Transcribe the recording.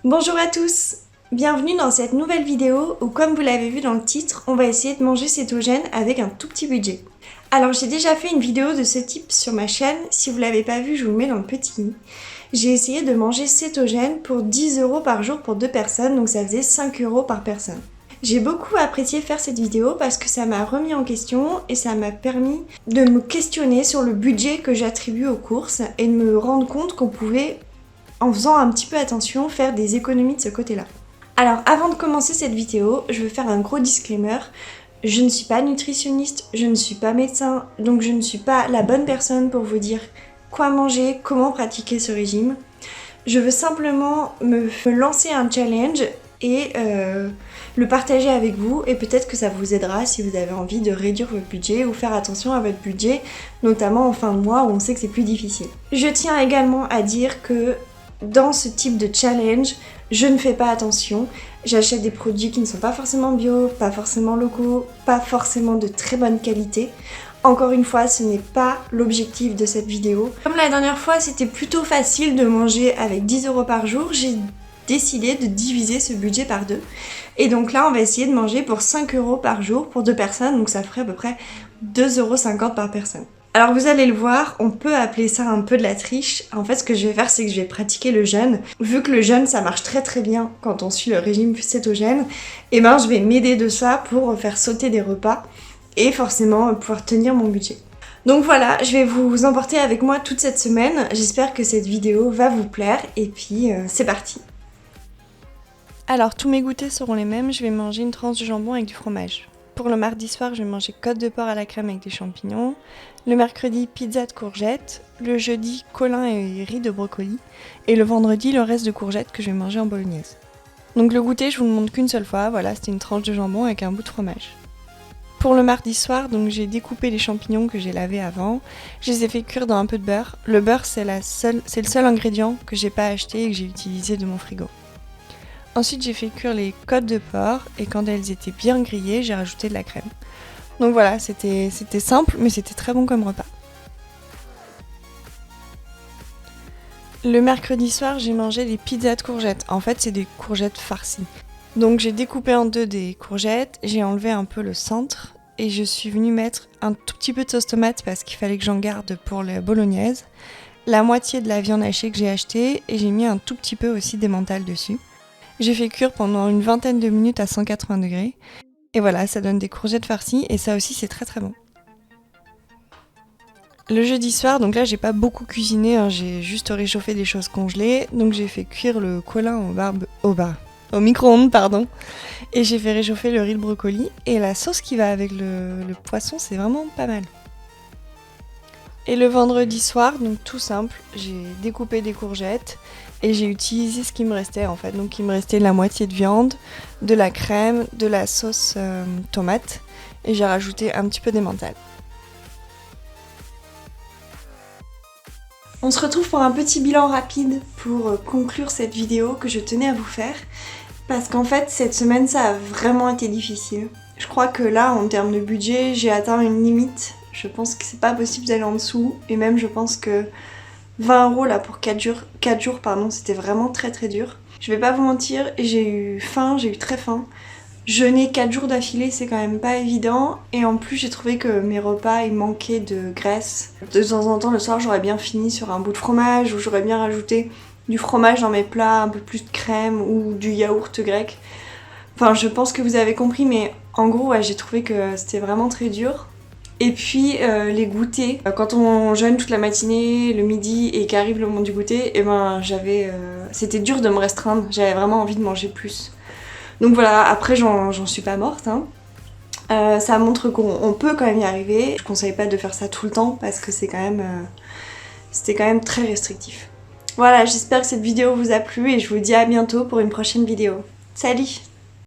Bonjour à tous, bienvenue dans cette nouvelle vidéo où, comme vous l'avez vu dans le titre, on va essayer de manger cétogène avec un tout petit budget. Alors j'ai déjà fait une vidéo de ce type sur ma chaîne, si vous l'avez pas vue je vous le mets dans le petit i. J'ai essayé de manger cétogène pour 10 € par jour pour 2 personnes, donc ça faisait 5 € par personne. J'ai beaucoup apprécié faire cette vidéo parce que ça m'a remis en question et ça m'a permis de me questionner sur le budget que j'attribue aux courses et de me rendre compte qu'on pouvait, en faisant un petit peu attention, faire des économies de ce côté-là. Alors avant de commencer cette vidéo, je veux faire un gros disclaimer. Je ne suis pas nutritionniste, je ne suis pas médecin, donc je ne suis pas la bonne personne pour vous dire quoi manger, comment pratiquer ce régime. Je veux simplement me lancer un challenge et le partager avec vous, et peut-être que ça vous aidera si vous avez envie de réduire votre budget ou faire attention à votre budget, notamment en fin de mois où on sait que c'est plus difficile. Je tiens également à dire que dans ce type de challenge, je ne fais pas attention. J'achète des produits qui ne sont pas forcément bio, pas forcément locaux, pas forcément de très bonne qualité. Encore une fois, ce n'est pas l'objectif de cette vidéo. Comme la dernière fois, c'était plutôt facile de manger avec 10 € par jour, j'ai décidé de diviser ce budget par deux. Et donc là, on va essayer de manger pour 5 € par jour pour 2 personnes, donc ça ferait à peu près 2,50 € par personne. Alors vous allez le voir, on peut appeler ça un peu de la triche. En fait, ce que je vais faire, c'est que je vais pratiquer le jeûne. Vu que le jeûne, ça marche très très bien quand on suit le régime cétogène, et ben je vais m'aider de ça pour faire sauter des repas et forcément pouvoir tenir mon budget. Donc voilà, je vais vous emporter avec moi toute cette semaine. J'espère que cette vidéo va vous plaire et puis c'est parti. Alors tous mes goûters seront les mêmes, je vais manger une tranche de jambon avec du fromage. Pour le mardi soir, je vais manger côte de porc à la crème avec des champignons. Le mercredi, pizza de courgettes. Le jeudi, colin et riz de brocoli. Et le vendredi, le reste de courgettes que je vais manger en bolognaise. Donc le goûter, je vous le montre qu'une seule fois. Voilà, c'était une tranche de jambon avec un bout de fromage. Pour le mardi soir, donc j'ai découpé les champignons que j'ai lavés avant. Je les ai fait cuire dans un peu de beurre. Le beurre, c'est le seul ingrédient que j'ai pas acheté et que j'ai utilisé de mon frigo. Ensuite, j'ai fait cuire les côtes de porc et quand elles étaient bien grillées, j'ai rajouté de la crème. Donc voilà, c'était simple, mais c'était très bon comme repas. Le mercredi soir, j'ai mangé des pizzas de courgettes. En fait, c'est des courgettes farcies. Donc j'ai découpé en deux des courgettes, j'ai enlevé un peu le centre et je suis venue mettre un tout petit peu de sauce tomate parce qu'il fallait que j'en garde pour la bolognaise, la moitié de la viande hachée que j'ai achetée et j'ai mis un tout petit peu aussi d'emmental dessus. J'ai fait cuire pendant une vingtaine de minutes à 180 degrés. Et voilà, ça donne des courgettes farcies et ça aussi c'est très très bon. Le jeudi soir, donc là j'ai pas beaucoup cuisiné, j'ai juste réchauffé des choses congelées. Donc j'ai fait cuire le colin au micro-ondes, pardon. Et j'ai fait réchauffer le riz de brocoli. Et la sauce qui va avec le poisson, c'est vraiment pas mal. Et le vendredi soir, donc tout simple, j'ai découpé des courgettes et j'ai utilisé ce qui me restait en fait. Donc il me restait la moitié de viande, de la crème, de la sauce tomate et j'ai rajouté un petit peu d'emmental. On se retrouve pour un petit bilan rapide pour conclure cette vidéo que je tenais à vous faire. Parce qu'en fait cette semaine ça a vraiment été difficile. Je crois que là en termes de budget j'ai atteint une limite. Je pense que c'est pas possible d'aller en dessous et même je pense que 20 € là pour 4 jours, c'était vraiment très très dur. Je vais pas vous mentir, j'ai eu faim, j'ai eu très faim. Jeûner 4 jours d'affilée c'est quand même pas évident et en plus j'ai trouvé que mes repas ils manquaient de graisse. De temps en temps le soir j'aurais bien fini sur un bout de fromage ou j'aurais bien rajouté du fromage dans mes plats, un peu plus de crème ou du yaourt grec. Enfin je pense que vous avez compris mais en gros ouais, j'ai trouvé que c'était vraiment très dur. Et puis les goûters, quand on jeûne toute la matinée, le midi et qu'arrive le moment du goûter, et ben c'était dur de me restreindre, j'avais vraiment envie de manger plus. Donc voilà, après j'en suis pas morte, hein. Ça montre qu'on peut quand même y arriver. Je conseille pas de faire ça tout le temps parce que c'était quand même très restrictif. Voilà, j'espère que cette vidéo vous a plu et je vous dis à bientôt pour une prochaine vidéo. Salut!